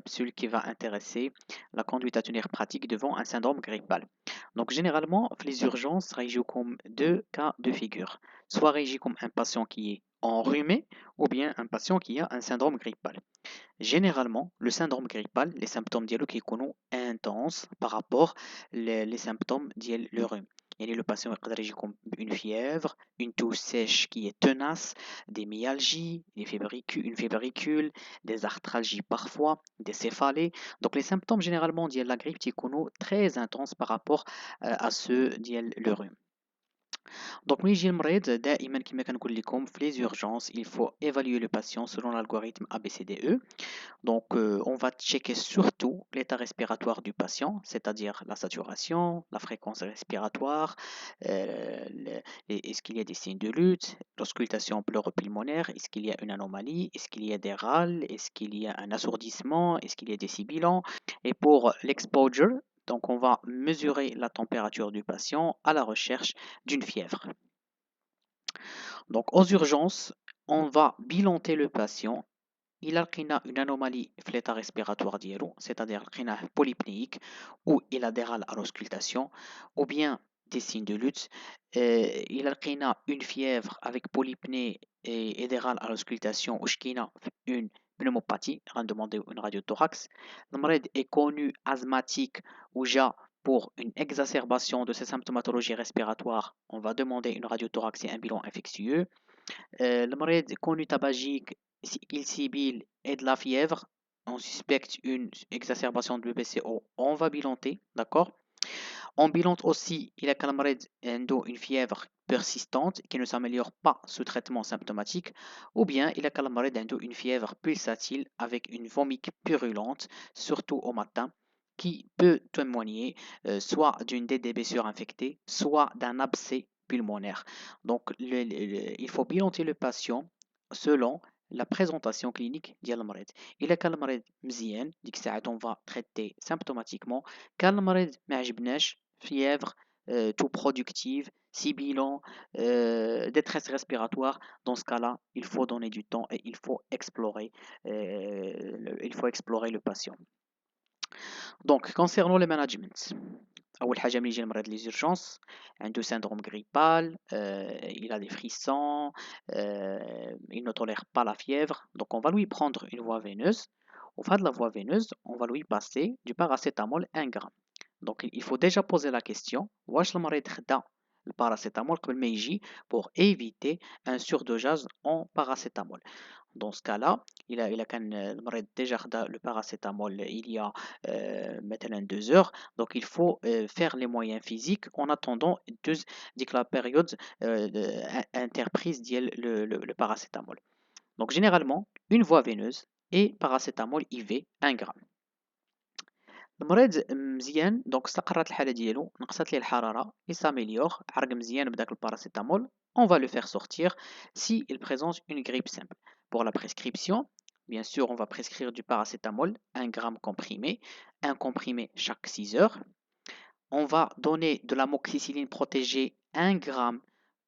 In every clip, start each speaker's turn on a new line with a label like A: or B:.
A: capsule qui va intéresser la conduite à tenir pratique devant un syndrome grippal. Donc, généralement, les urgences régissent comme deux cas de figure. Soit régit comme un patient qui est enrhumé ou bien un patient qui a un syndrome grippal. Généralement, le syndrome grippal, les symptômes ديالو كيكونوا intenses par rapport les symptômes ديال le rhume. يعني le patient يقدر يجي comme une fièvre, une toux sèche qui est tenace, des myalgies, une fébricule, des arthralgies parfois, des céphalées. Donc les symptômes généralement ديال la grippe يكونوا très intenses par rapport à ceux ديال le rhume. Donc, ملي يجي المريض دائما كما كنقول لكم في les urgences, il faut évaluer le patient selon l'algorithme ABCDE. Donc, on va checker surtout l'état respiratoire du patient, c'est-à-dire la saturation, la fréquence respiratoire, est-ce qu'il y a des signes de lutte, l'auscultation pleuropulmonaire, est-ce qu'il y a une anomalie, est-ce qu'il y a des râles, est-ce qu'il y a un assourdissement, est-ce qu'il y a des sibilants. Et pour l'exposure, donc on va mesurer la température du patient à la recherche d'une fièvre. Donc, aux urgences, on va bilanter le patient. Il a une anomalie في l'état respiratoire ديالو, c'est-à-dire لقيناه polypnéique ou il a des râles à l'auscultation ou bien des signes de lutte. Il a une fièvre avec polypnée et des râles à l'auscultation ou une pneumopathie, on va demander une radiothorax. Le malade est connu asthmatique ou déjà pour une exacerbation de ses symptomatologies respiratoires, on va demander une radiothorax et un bilan infectieux. Le malade est connu tabagique, il sibile et de la fièvre, on suspecte une exacerbation de BPCO, on va bilanter, d'accord. On bilante aussi, il a qu'un malade une fièvre persistante qui ne s'améliore pas sous traitement symptomatique, ou bien il a qu'un malade une fièvre pulsatile avec une vomique purulente, surtout au matin, qui peut témoigner soit d'une DDB surinfectée, soit d'un abcès pulmonaire. Donc, il faut bilanter le patient selon la présentation clinique ديال المريض. إلا كان المريض مزيان ديك الساعات on va traiter symptomatiquement. كان المريض ما عجبناش fièvre, tout productive, sibilant, détresse respiratoire, dans ce cas-là, il faut donner du temps et il faut explorer le patient. Donc, concernant le management, أول حاجة ملي يجي المريض les urgences, عنده syndrome grippal, il a des frissons, il ne tolère pas la fièvre, donc on va lui prendre une voie veineuse. Au fait de la voie veineuse, on va lui passer du paracétamol 1 gramme. Donc il faut déjà poser la question, واش المريض خدا الباراسيتامول قبل ما يجي pour éviter un surdosage en paracétamol. Dans ce cas-là, il a كان المريض déjà خدا le paracétamol il y a maintenant 2 heures, donc il faut faire les moyens physiques en attendant ديك la période interprise ديال le paracétamol. Donc généralement, une voie veineuse et paracétamol IV 1 gramme. المريض مزيان دونك استقرت الحالة ديالو, نقصت ليه الحرارة, il s'améliore, عرق مزيان بداك الباراسيتامول, on va le faire sortir si il présente une grippe simple. Pour la prescription, bien sûr, on va prescrire du paracétamol, 1 gramme comprimé, un comprimé chaque 6 heures. On va donner de l'amoxicilline protégée 1 gramme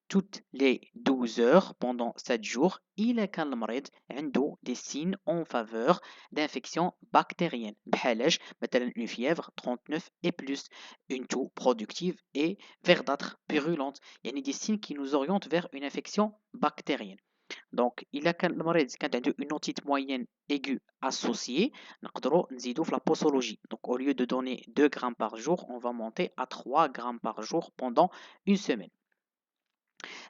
A: toutes les 12 heures pendant 7 jours. Il est كان المريض عنده des signes en faveur d'infection bactérienne. بحالاش مثلا une fièvre 39 et plus, une toux productive et verdâtre purulente. يعني des signes qui nous orientent vers une infection bactérienne. Donc, il a كان المريض كانت عنده une otite moyenne aiguë associée, نقدروا نزيدوا في la posologie. Donc, au lieu de donner 2 grammes par jour, on va monter à 3 grammes par jour pendant une semaine.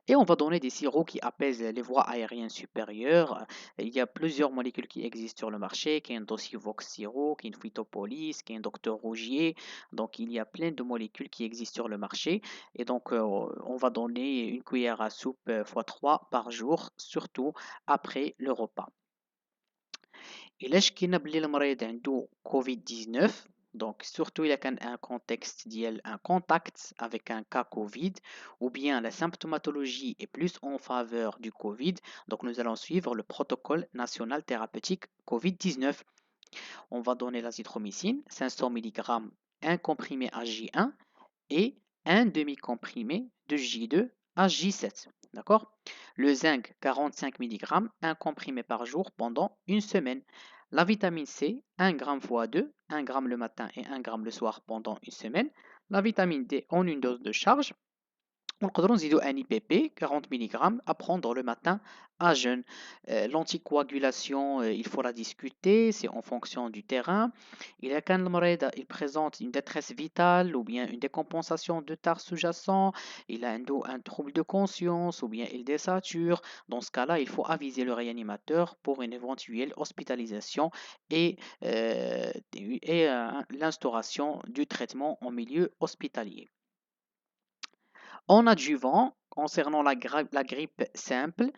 A: Et on va donner des sirops qui apaisent les voies aériennes supérieures. Il y a plusieurs molécules qui existent sur le marché, qui est un Dosivox Siro, qui est une Phytopolis, qui est un Docteur Rougier. Donc il y a plein de molécules qui existent sur le marché. Et donc on va donner une cuillère à soupe x3 par jour, surtout après le repas. إلا شكينا بلي المريض عنده COVID-19, donc surtout il y a un contexte un contact avec un cas Covid, ou bien la symptomatologie est plus en faveur du Covid, donc nous allons suivre le protocole national thérapeutique Covid-19. On va donner l'azithromycine, 500 mg, un comprimé à J1 et un demi-comprimé de J2 à J7. D'accord. Le zinc, 45 mg, un comprimé par jour pendant une semaine. La vitamine C, 1 gramme fois 2, 1 gramme le matin et 1 gramme le soir pendant une semaine. La vitamine D en une dose de charge. ونقدروا نزيدو ان IPP 40 mg à prendre le matin à jeûne. L'anticoagulation, il faut la discuter, c'est en fonction du terrain. إذا كان المريض il présente une détresse vitale ou bien une décompensation de tare sous-jacent, il a un trouble de conscience ou bien il désature, dans ce cas-là, il faut aviser le réanimateur pour une éventuelle hospitalisation et l'instauration du traitement en milieu hospitalier. En adjuvant, concernant la grippe simple,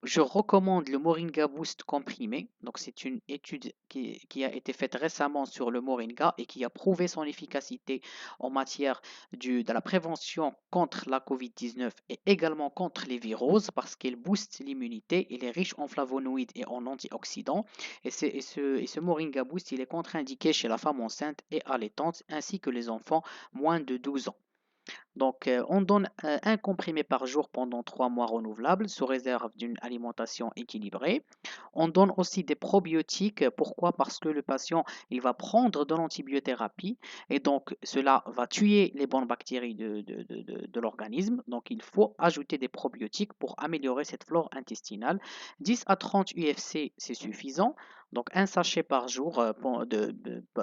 A: je recommande le Moringa Boost comprimé. Donc, c'est une étude qui a été faite récemment sur le Moringa et qui a prouvé son efficacité en matière de la prévention contre la COVID-19 et également contre les viroses parce qu'il booste l'immunité. Il est riche en flavonoïdes et en antioxydants. Et ce Moringa Boost, il est contre-indiqué chez la femme enceinte et allaitante ainsi que les enfants moins de 12 ans. Donc, on donne un comprimé par jour pendant 3 mois renouvelables, sous réserve d'une alimentation équilibrée. On donne aussi des probiotiques. Pourquoi? Parce que le patient, il va prendre de l'antibiothérapie et donc cela va tuer les bonnes bactéries de l'organisme. Donc, il faut ajouter des probiotiques pour améliorer cette flore intestinale. 10 à 30 UFC, c'est suffisant. Donc, un sachet par jour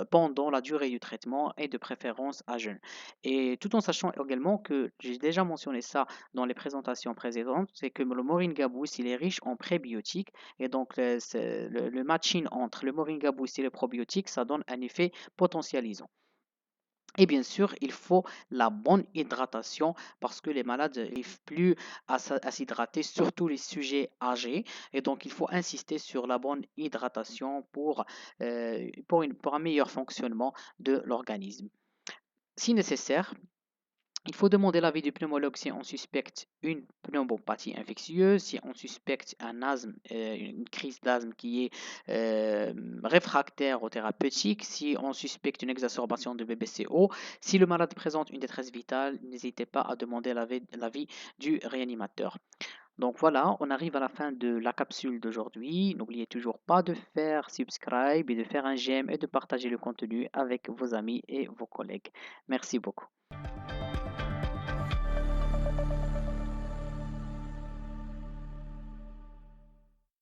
A: pendant la durée du traitement et de préférence à jeûne. Et tout en sachant également que j'ai déjà mentionné ça dans les présentations précédentes, c'est que le Moringa Boost, il est riche en prébiotiques et donc le matching entre le Moringa Boost et le probiotique, ça donne un effet potentialisant. Et bien sûr, il faut la bonne hydratation parce que les malades n'arrivent plus à s'hydrater, surtout les sujets âgés. Et donc, il faut insister sur la bonne hydratation pour un meilleur fonctionnement de l'organisme. Si nécessaire, il faut demander l'avis du pneumologue si on suspecte une pneumopathie infectieuse, si on suspecte un asthme, une crise d'asthme qui est réfractaire aux thérapeutiques, si on suspecte une exacerbation de BBCO, si le malade présente une détresse vitale, n'hésitez pas à demander l'avis du réanimateur. Donc voilà, on arrive à la fin de la capsule d'aujourd'hui. N'oubliez toujours pas de faire subscribe et de faire un j'aime et de partager le contenu avec vos amis et vos collègues. Merci beaucoup.